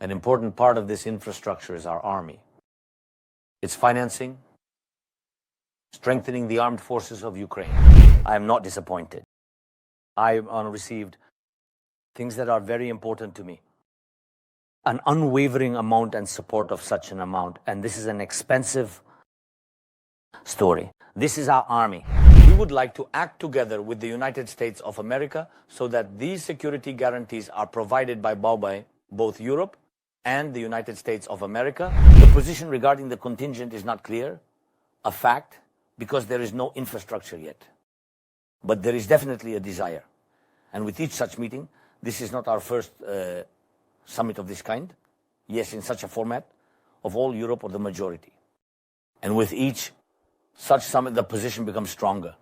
An important part of this infrastructure is our army. Its financing, strengthening the armed forces of Ukraine. I am not disappointed. I have received things that are very important to me. An unwavering amount and support of such an amount. And this is an expensive story. This is our army. We would like to act together with the United States of America so that these security guarantees are provided by both Europe and the United States of America. The position regarding the contingent is not clear, a fact, because there is no infrastructure yet. But there is definitely a desire. And with each such meeting, this is not our first summit of this kind, yes, in such a format, of all Europe or the majority. And with each such summit, the position becomes stronger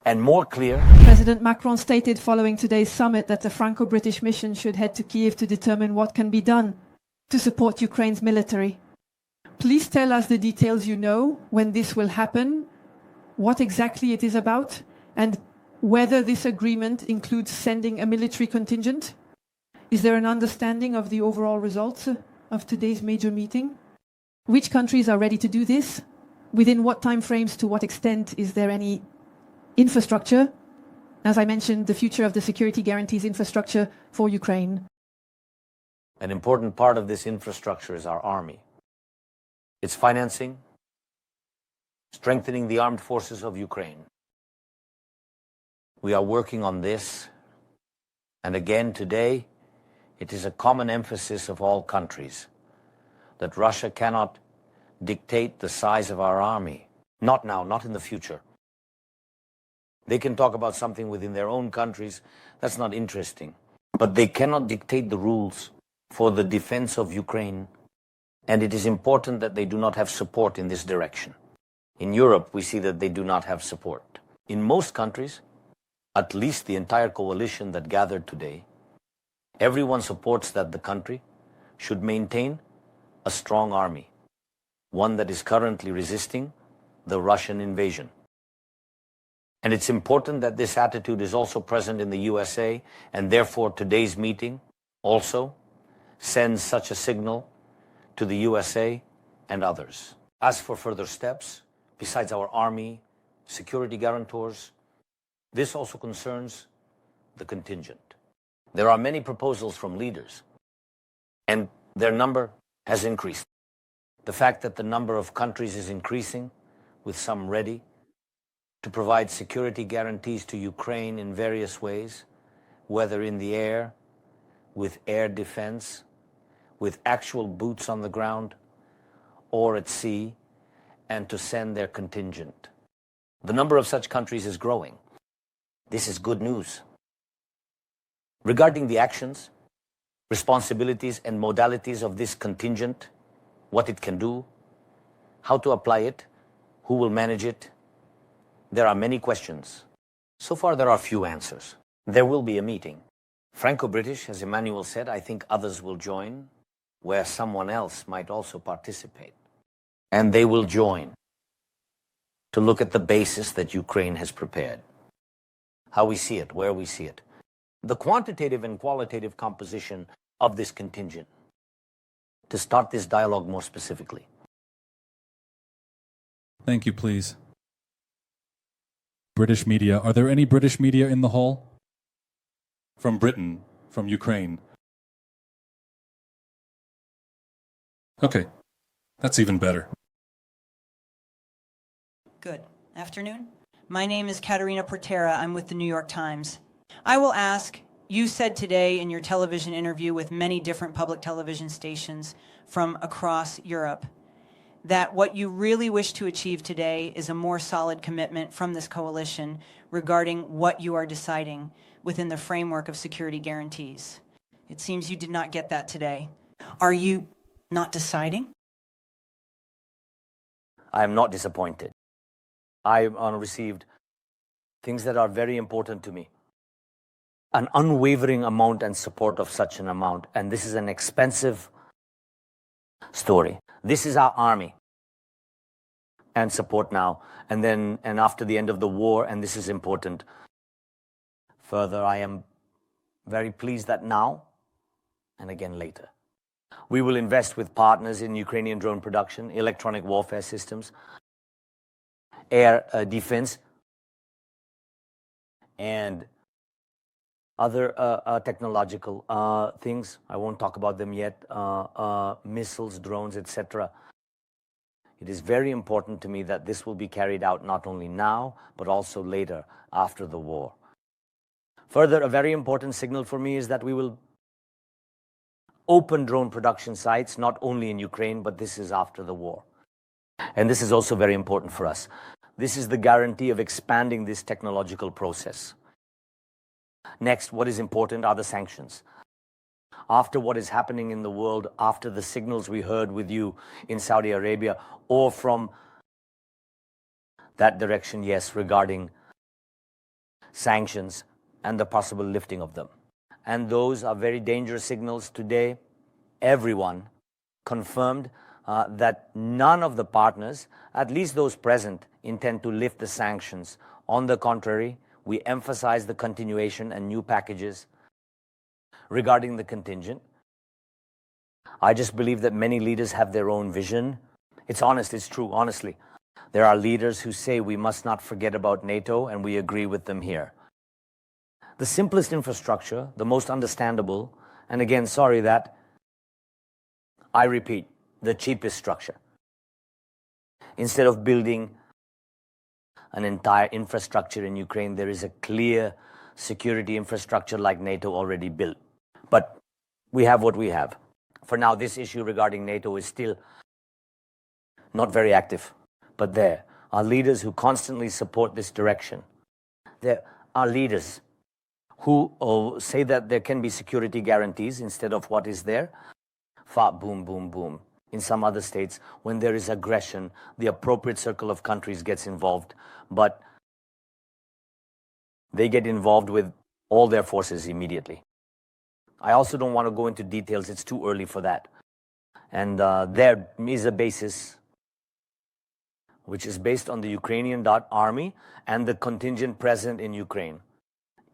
and more clear. President Macron stated following today's summit that the Franco-British mission should head to Kiev to determine what can be done to support Ukraine's military. Please tell us the details you know, when this will happen, what exactly it is about, and whether this agreement includes sending a military contingent. Is there an understanding of the overall results of today's major meeting? Which countries are ready to do this? Within what time frames, to what extent is there any infrastructure? As I mentioned, the future of the security guarantees infrastructure for Ukraine. An important part of this infrastructure is our army. Its financing, strengthening the armed forces of Ukraine. We are working on this, and again today, it is a common emphasis of all countries that Russia cannot dictate the size of our army. Not now, not in the future. They can talk about something within their own countries, that's not interesting. But they cannot dictate the rules for the defense of Ukraine, and it is important that they do not have support in this direction. In Europe, we see that they do not have support. In most countries, at least the entire coalition that gathered today, everyone supports that the country should maintain a strong army, one that is currently resisting the Russian invasion. And it's important that this attitude is also present in the USA, and therefore today's meeting also sends such a signal to the USA and others. As for further steps, besides our army, security guarantors, this also concerns the contingent. There are many proposals from leaders, and their number has increased. The fact that the number of countries is increasing, with some ready to provide security guarantees to Ukraine in various ways, whether in the air, with air defense, with actual boots on the ground, or at sea, and to send their contingent. The number of such countries is growing. This is good news. Regarding the actions, responsibilities, and modalities of this contingent, what it can do, how to apply it, who will manage it, there are many questions. So far, there are few answers. There will be a meeting. Franco-British, as Emmanuel said, I think others will join, where someone else might also participate. And they will join to look at the basis that Ukraine has prepared. How we see it, where we see it. The quantitative and qualitative composition of this contingent. To start this dialogue more specifically. Thank you, please. British media. Are there any British media in the hall? From Britain, from Ukraine. Okay, that's even better. Good afternoon. My name is Katerina Portera. I'm with the New York Times. I will ask, you said today in your television interview with many different public television stations from across Europe that what you really wish to achieve today is a more solid commitment from this coalition regarding what you are deciding within the framework of security guarantees. It seems you did not get that today. Are you not deciding? I am not disappointed. I have received things that are very important to me. An unwavering amount and support of such an amount. And this is an expensive story. This is our army. And support now. And after the end of the war, and this is important. Further, I am very pleased that now, and again later, We will invest with partners in Ukrainian drone production, electronic warfare systems, air defense, and other technological things. I won't talk about them yet, missiles, drones, etc. It is very important to me that this will be carried out not only now, but also later, after the war. Further, a very important signal for me is that we will open drone production sites, not only in Ukraine, but this is after the war. And this is also very important for us. This is the guarantee of expanding this technological process. Next, what is important are the sanctions. After what is happening in the world, after the signals we heard with you in Saudi Arabia, or from that direction, yes, regarding sanctions and the possible lifting of them. And those are very dangerous signals today. Everyone confirmed that none of the partners, at least those present, intend to lift the sanctions. On the contrary, we emphasize the continuation and new packages regarding the contingent. I just believe that many leaders have their own vision. It's honest, it's true, honestly. There are leaders who say we must not forget about NATO, and we agree with them here. The simplest infrastructure, the most understandable, and again, sorry that, I repeat, the cheapest structure. Instead of building an entire infrastructure in Ukraine, there is a clear security infrastructure like NATO already built. But we have what we have. For now, this issue regarding NATO is still not very active. But there are leaders who constantly support this direction. There are leaders who say that there can be security guarantees instead of what is there. Boom, boom, boom. In some other states, when there is aggression, the appropriate circle of countries gets involved, but they get involved with all their forces immediately. I also don't want to go into details. It's too early for that. And there is a basis which is based on the Ukrainian army and the contingent present in Ukraine,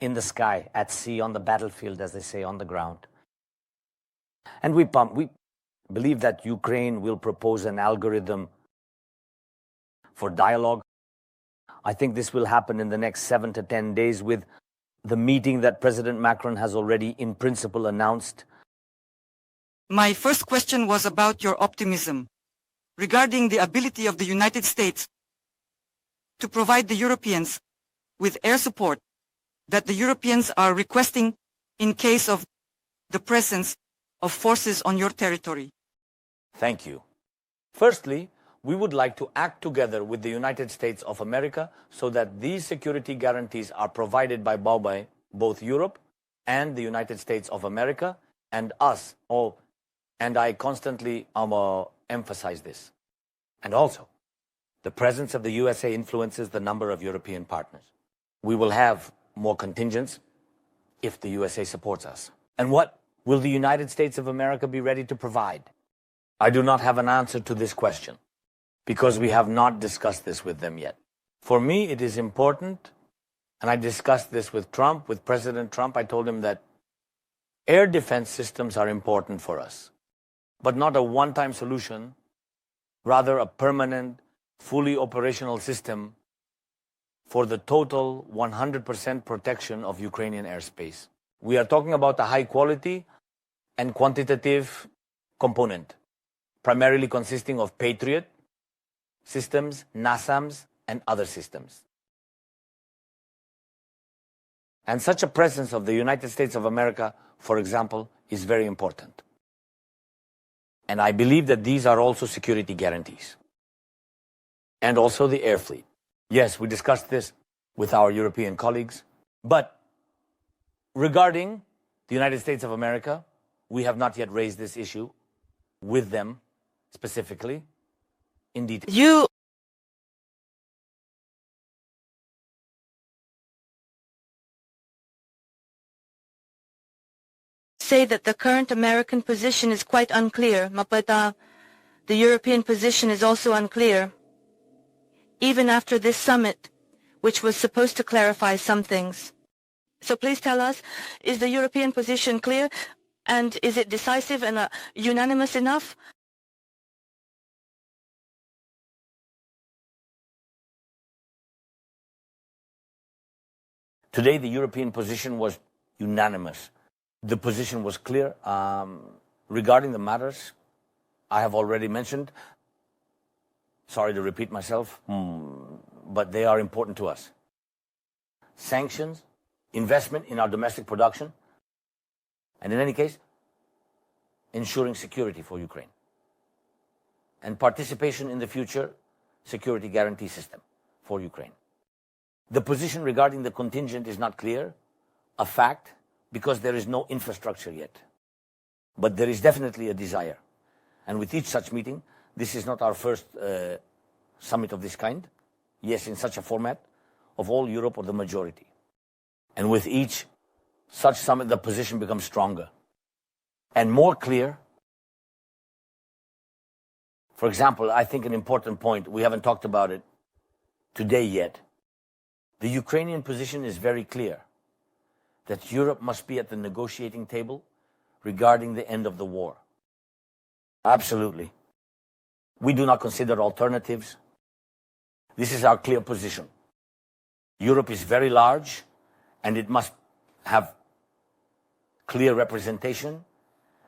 in the sky, at sea, on the battlefield, as they say, on the ground. And we believe that Ukraine will propose an algorithm for dialogue. I think this will happen in the next 7 to 10 days with the meeting that President Macron has already in principle announced. My first question was about your optimism regarding the ability of the United States to provide the Europeans with air support that the Europeans are requesting in case of the presence of forces on your territory. Thank you. Firstly, we would like to act together with the United States of America so that these security guarantees are provided by both Europe and the United States of America and us all. And I constantly emphasize this. And also, the presence of the USA influences the number of European partners. We will have more contingents if the USA supports us. And what will the United States of America be ready to provide? I do not have an answer to this question because we have not discussed this with them yet. For me, it is important, and I discussed this with Trump, with President Trump. I told him that air defense systems are important for us, but not a one-time solution, rather a permanent, fully operational system for the total 100% protection of Ukrainian airspace. We are talking about a high quality and quantitative component, primarily consisting of Patriot systems, NASAMS, and other systems. And such a presence of the United States of America, for example, is very important. And I believe that these are also security guarantees. And also the air fleet. Yes, we discussed this with our European colleagues. But regarding the United States of America, we have not yet raised this issue with them specifically in detail. You say that the current American position is quite unclear, but the European position is also unclear. Even after this summit, which was supposed to clarify some things. So please tell us, is the European position clear? And is it decisive and unanimous enough? Today, the European position was unanimous. The position was clear. Regarding the matters I have already mentioned, sorry to repeat myself, but they are important to us. Sanctions, investment in our domestic production, and in any case, ensuring security for Ukraine, and participation in the future security guarantee system for Ukraine. The position regarding the contingent is not clear, a fact, because there is no infrastructure yet. But there is definitely a desire. And with each such meeting, this is not our first summit of this kind, yes, in such a format, of all Europe or the majority. And with each such summit, the position becomes stronger and more clear. For example, I think an important point, we haven't talked about it today yet. The Ukrainian position is very clear that Europe must be at the negotiating table regarding the end of the war. Absolutely. We do not consider alternatives. This is our clear position. Europe is very large, and it must have clear representation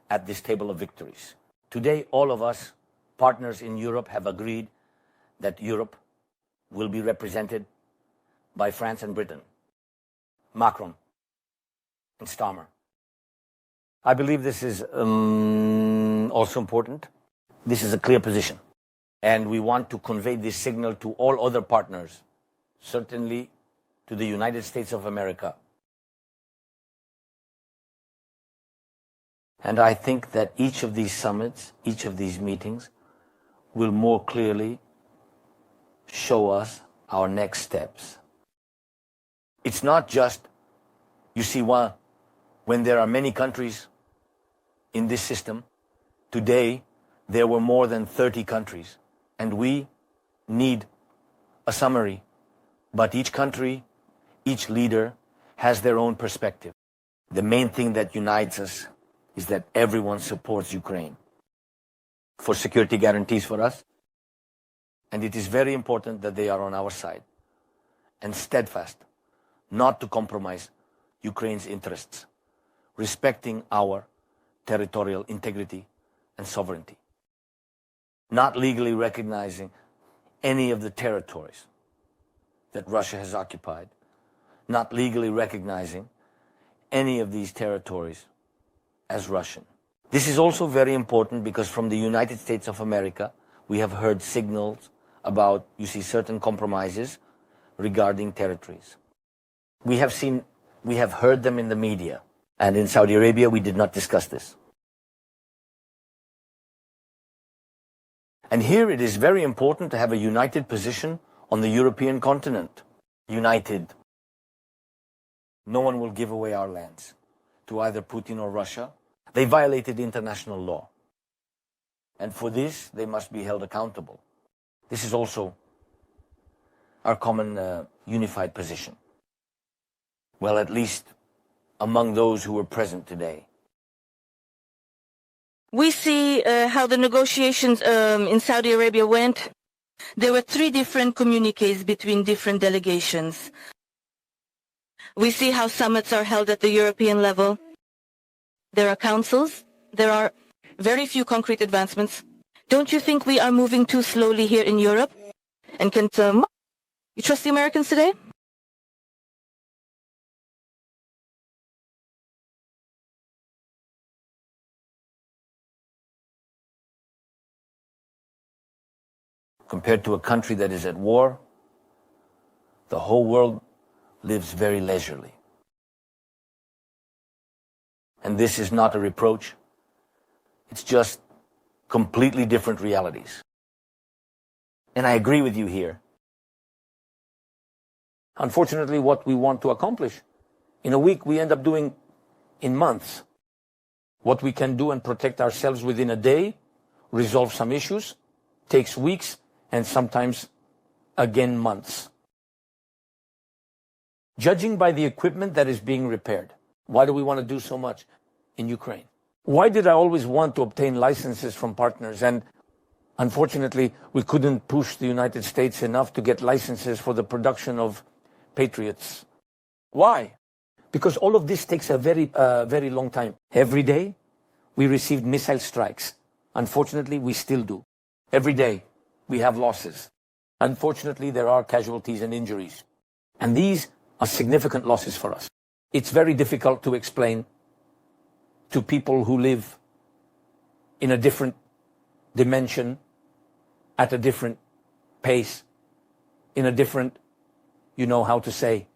at this table of victories. Today, all of us, partners in Europe, have agreed that Europe will be represented by France and Britain, Macron and Starmer. I believe this is also important. This is a clear position. And we want to convey this signal to all other partners, certainly to the United States of America. And I think that each of these summits, each of these meetings, will more clearly show us our next steps. It's not just, you see, when there are many countries in this system, today there were more than 30 countries, and we need a summary. But each country, each leader has their own perspective. The main thing that unites us is that everyone supports Ukraine for security guarantees for us, and it is very important that they are on our side and steadfast, not to compromise Ukraine's interests, respecting our territorial integrity and sovereignty, not legally recognizing any of the territories that Russia has occupied, not legally recognizing any of these territories as Russian. This is also very important because from the United States of America, we have heard signals about, you see, certain compromises regarding territories. We have heard them in the media, and in Saudi Arabia, we did not discuss this. And here it is very important to have a united position on the European continent. United. No one will give away our lands to either Putin or Russia. They violated international law. And for this, they must be held accountable. This is also our common unified position. Well, at least among those who were present today. We see how the negotiations in Saudi Arabia went. There were 3 different communiques between different delegations. We see how summits are held at the European level. There are councils. There are very few concrete advancements. Don't you think we are moving too slowly here in Europe? And you trust the Americans today? Compared to a country that is at war, the whole world lives very leisurely. And this is not a reproach. It's just completely different realities. And I agree with you here. Unfortunately, what we want to accomplish in a week, we end up doing in months. What we can do and protect ourselves within a day, resolve some issues, takes weeks, and sometimes, again, months. Judging by the equipment that is being repaired, why do we want to do so much in Ukraine? Why did I always want to obtain licenses from partners? And unfortunately, we couldn't push the United States enough to get licenses for the production of Patriots. Why? Because all of this takes a very long time. Every day, we received missile strikes. Unfortunately, we still do. Every day, we have losses. Unfortunately, there are casualties and injuries. And these are significant losses for us. It's very difficult to explain to people who live in a different dimension, at a different pace, in a different, you know how to say,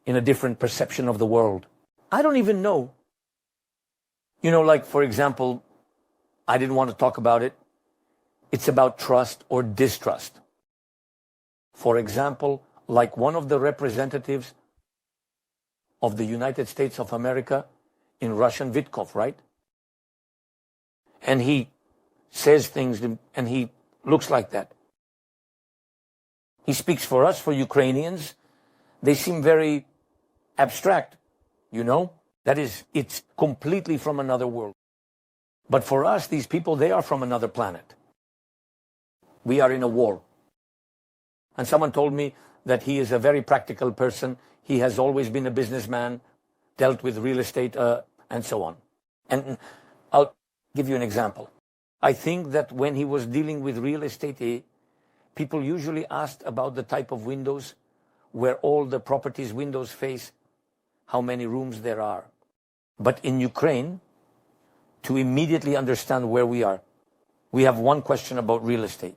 in a different perception of the world. I don't even know. You know, like, for example, I didn't want to talk about it. It's about trust or distrust. For example, like one of the representatives of the United States of America in Russian, Vitkov, right? And he says things and he looks like that. He speaks for us, for Ukrainians. They seem very abstract, you know? That is, it's completely from another world. But for us, these people, they are from another planet. We are in a war. And someone told me that he is a very practical person. He has always been a businessman, dealt with real estate, and so on. And I'll give you an example. I think that when he was dealing with real estate, people usually asked about the type of windows, where all the properties' windows face, how many rooms there are. But in Ukraine, to immediately understand where we are, we have one question about real estate.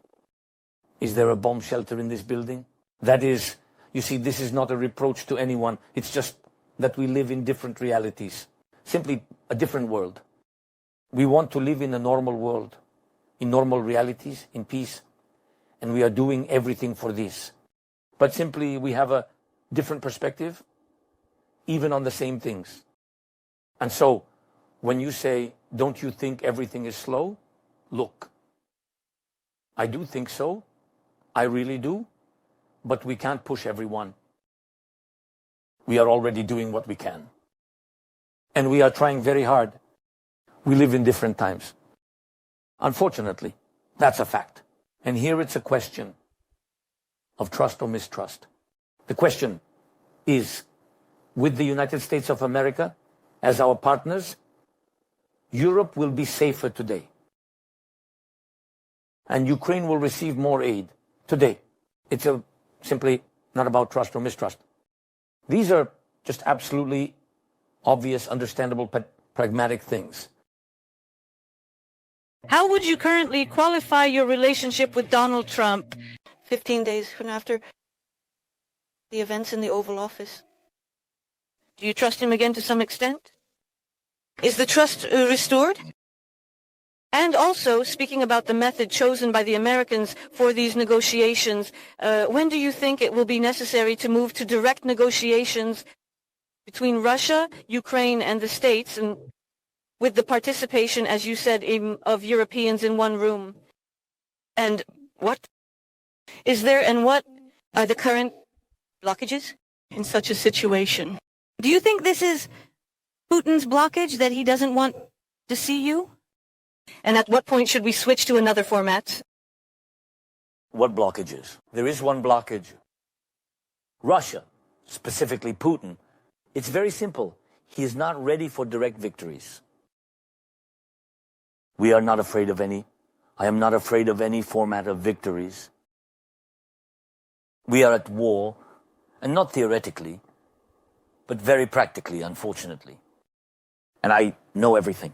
Is there a bomb shelter in this building? That is, you see, this is not a reproach to anyone. It's just that we live in different realities. Simply a different world. We want to live in a normal world, in normal realities, in peace. And we are doing everything for this. But simply we have a different perspective, even on the same things. And so, when you say, don't you think everything is slow? Look, I do think so. I really do. But we can't push everyone. We are already doing what we can. And we are trying very hard. We live in different times. Unfortunately, that's a fact. And here it's a question of trust or mistrust. The question is, with the United States of America as our partners, Europe will be safer today. And Ukraine will receive more aid today. It's simply not about trust or mistrust. These are just absolutely obvious, understandable, pragmatic things. How would you currently qualify your relationship with Donald Trump 15 days from after the events in the Oval Office? Do you trust him again to some extent? Is the trust restored? And also, speaking about the method chosen by the Americans for these negotiations, when do you think it will be necessary to move to direct negotiations between Russia, Ukraine, and the States, and with the participation, as you said, of Europeans in one room? And what is there, and what are the current blockages in such a situation? Do you think this is Putin's blockage, that he doesn't want to see you? And at what point should we switch to another format? What blockages? There is one blockage. Russia, specifically Putin. It's very simple. He is not ready for direct victories. We are not afraid of any. I am not afraid of any format of victories. We are at war, and not theoretically, but very practically, unfortunately. And I know everything.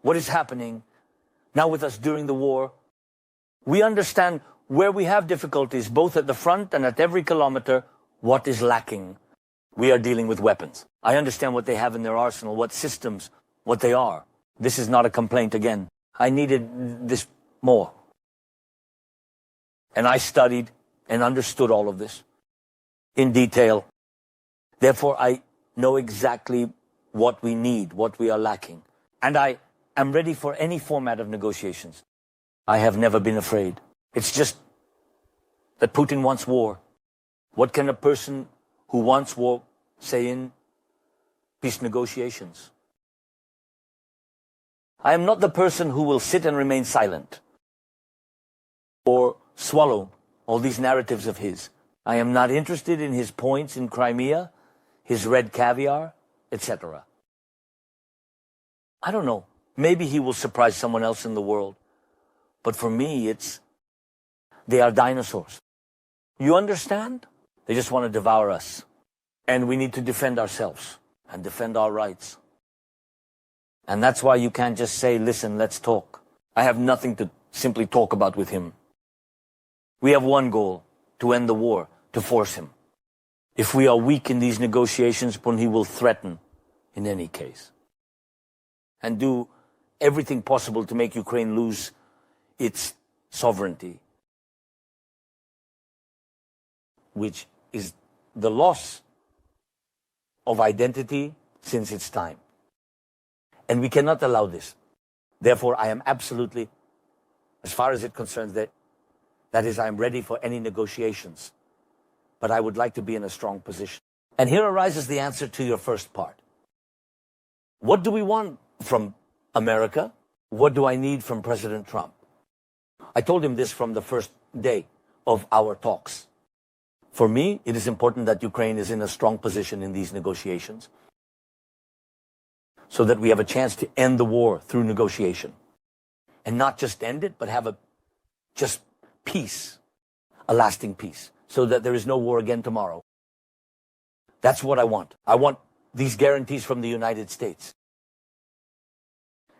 What is happening now with us during the war? We understand where we have difficulties, both at the front and at every kilometer, what is lacking. We are dealing with weapons. I understand what they have in their arsenal, what systems, what they are. This is not a complaint again. I needed this more. And I studied and understood all of this in detail. Therefore, I know exactly what we need, what we are lacking. And I am ready for any format of negotiations. I have never been afraid. It's just that Putin wants war. What can a person who wants war say in peace negotiations? I am not the person who will sit and remain silent or swallow all these narratives of his. I am not interested in his points in Crimea, his red caviar, etc. I don't know. Maybe he will surprise someone else in the world. But for me, they are dinosaurs. You understand? They just want to devour us. And we need to defend ourselves and defend our rights. And that's why you can't just say, listen, let's talk. I have nothing to simply talk about with him. We have one goal, to end the war, to force him. If we are weak in these negotiations, then he will threaten in any case. And do everything possible to make Ukraine lose its sovereignty, which is the loss of identity since its time. And we cannot allow this. Therefore, I am absolutely, as far as it concerns that is, I am ready for any negotiations. But I would like to be in a strong position. And here arises the answer to your first part. What do we want from America? What do I need from President Trump? I told him this from the first day of our talks. For me, it is important that Ukraine is in a strong position in these negotiations so that we have a chance to end the war through negotiation. And not just end it, but have just peace, a lasting peace, so that there is no war again tomorrow. That's what I want. I want these guarantees from the United States.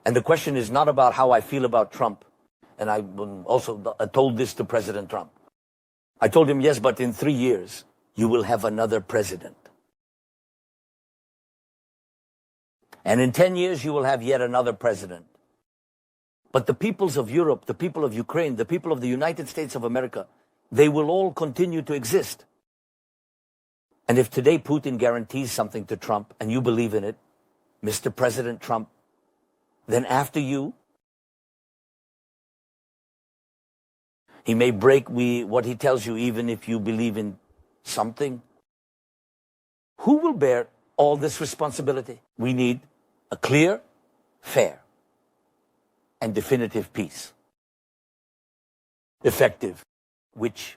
And the question is not about how I feel about Trump. And I also told this to President Trump. I told him, yes, but in 3 years, you will have another president. And in 10 years, you will have yet another president. But the peoples of Europe, the people of Ukraine, the people of the United States of America, they will all continue to exist. And if today Putin guarantees something to Trump and you believe in it, Mr. President Trump, then after you, he may break what he tells you even if you believe in something. Who will bear all this responsibility? We need a clear, fair, and definitive peace. Effective, which,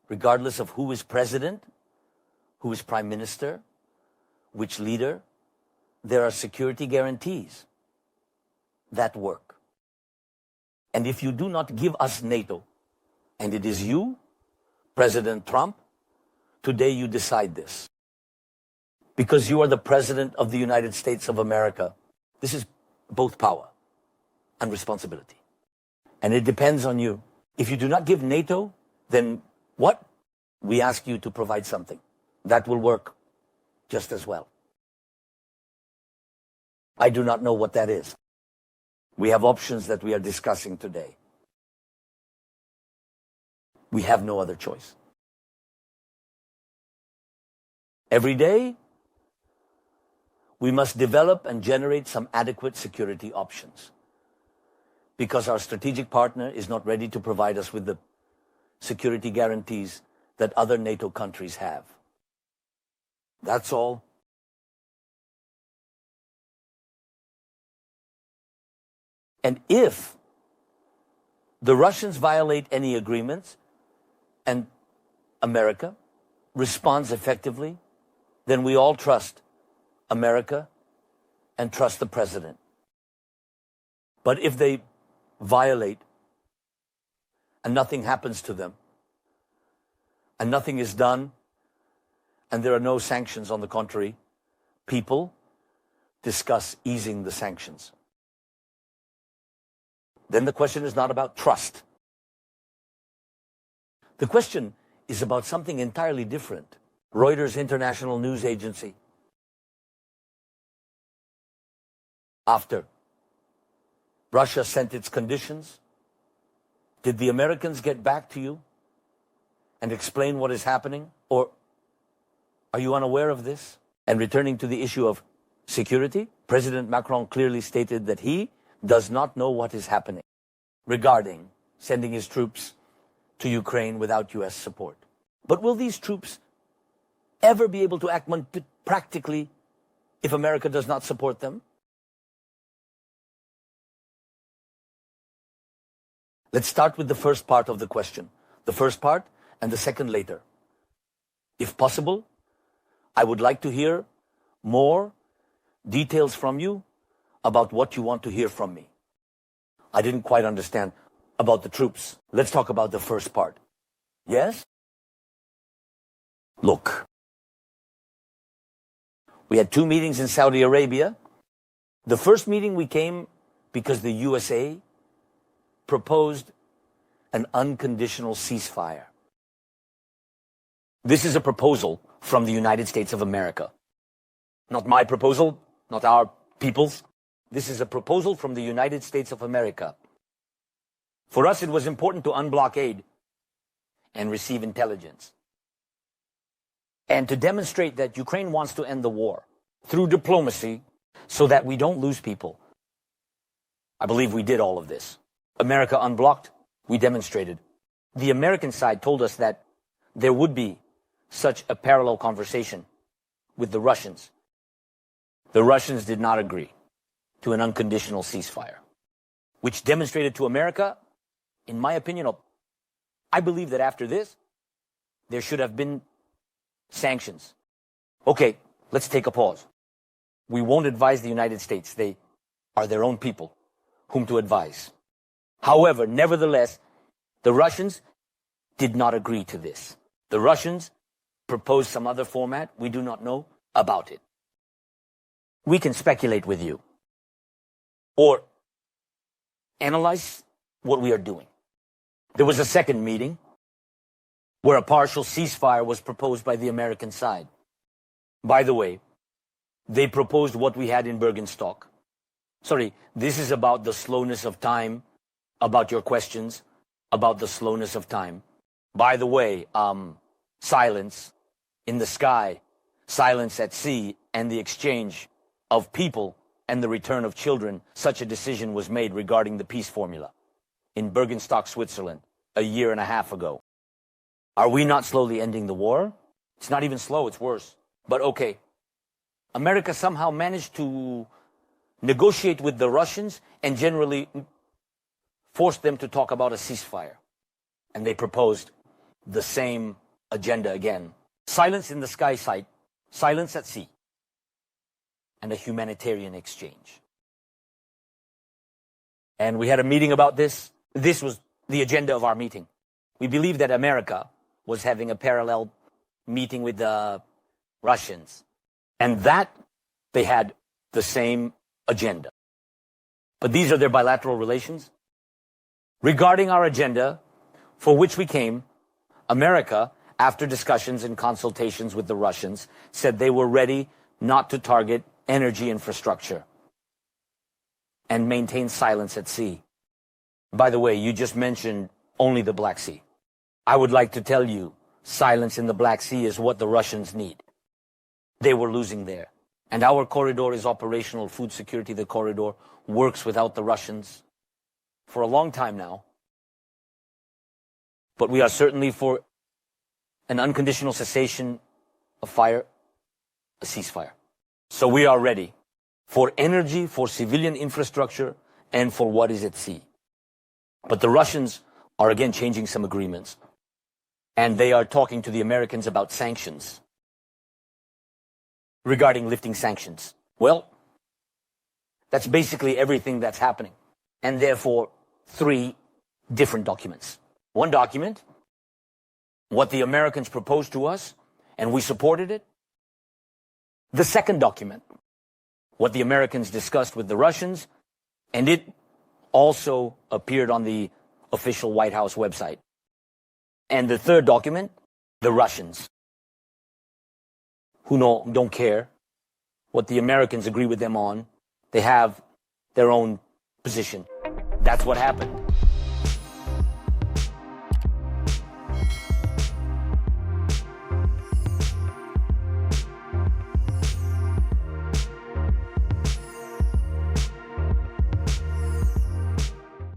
regardless of who is president, who is prime minister, which leader, there are security guarantees that work. And if you do not give us NATO, and it is you, President Trump, today you decide this. Because you are the President of the United States of America. This is both power and responsibility. And it depends on you. If you do not give NATO, then what? We ask you to provide something that will work just as well. I do not know what that is. We have options that we are discussing today. We have no other choice. Every day, we must develop and generate some adequate security options because our strategic partner is not ready to provide us with the security guarantees that other NATO countries have. That's all. And if the Russians violate any agreements and America responds effectively, then we all trust America and trust the president. But if they violate and nothing happens to them and nothing is done and there are no sanctions, on the contrary, people discuss easing the sanctions. Then the question is not about trust. The question is about something entirely different. Reuters International News Agency, after Russia sent its conditions, did the Americans get back to you and explain what is happening? Or are you unaware of this? And returning to the issue of security, President Macron clearly stated that he does not know what is happening regarding sending his troops to Ukraine without U.S. support. But will these troops ever be able to act practically if America does not support them? Let's start with the first part of the question. The first part and the second later. If possible, I would like to hear more details from you about what you want to hear from me. I didn't quite understand about the troops. Let's talk about the first part. Yes? Look, we had 2 meetings in Saudi Arabia. The first meeting we came because the USA proposed an unconditional ceasefire. This is a proposal from the United States of America. Not my proposal, not our people's. This is a proposal from the United States of America. For us, it was important to unblock aid and receive intelligence, and to demonstrate that Ukraine wants to end the war through diplomacy so that we don't lose people. I believe we did all of this. America unblocked, we demonstrated. The American side told us that there would be such a parallel conversation with the Russians. The Russians did not agree to an unconditional ceasefire, which demonstrated to America, in my opinion, I believe that after this, there should have been sanctions. Okay, let's take a pause. We won't advise the United States. They are their own people whom to advise. However, nevertheless, the Russians did not agree to this. The Russians proposed some other format. We do not know about it. We can speculate with you or analyze what we are doing. There was a second meeting where a partial ceasefire was proposed by the American side. By the way, they proposed what we had in Bergenstock. Sorry, this is about the slowness of time, about your questions, about the slowness of time. By the way, silence in the sky, silence at sea, and the exchange of people and the return of children, such a decision was made regarding the peace formula in Bergenstock, Switzerland, a year and a half ago. Are we not slowly ending the war? It's not even slow, it's worse. But okay, America somehow managed to negotiate with the Russians and generally forced them to talk about a ceasefire. And they proposed the same agenda again. Silence in the sky site, silence at sea, and a humanitarian exchange. And we had a meeting about this. This was the agenda of our meeting. We believe that America was having a parallel meeting with the Russians, and that they had the same agenda. But these are their bilateral relations. Regarding our agenda, for which we came, America, after discussions and consultations with the Russians, said they were ready not to target energy infrastructure and maintain silence at sea. By the way, you just mentioned only the Black Sea. I would like to tell you, silence in the Black Sea is what the Russians need. They were losing there. And our corridor is operational. Food security, the corridor, works without the Russians for a long time now. But we are certainly for an unconditional cessation of fire, a ceasefire. So we are ready for energy, for civilian infrastructure, and for what is at sea. But the Russians are again changing some agreements. And they are talking to the Americans about sanctions. Regarding lifting sanctions. Well, that's basically everything that's happening. And therefore, 3 different documents. One document, what the Americans proposed to us, and we supported it. The second document, what the Americans discussed with the Russians, and it also appeared on the official White House website. And the third document, the Russians, who don't care what the Americans agree with them on. They have their own position. That's what happened.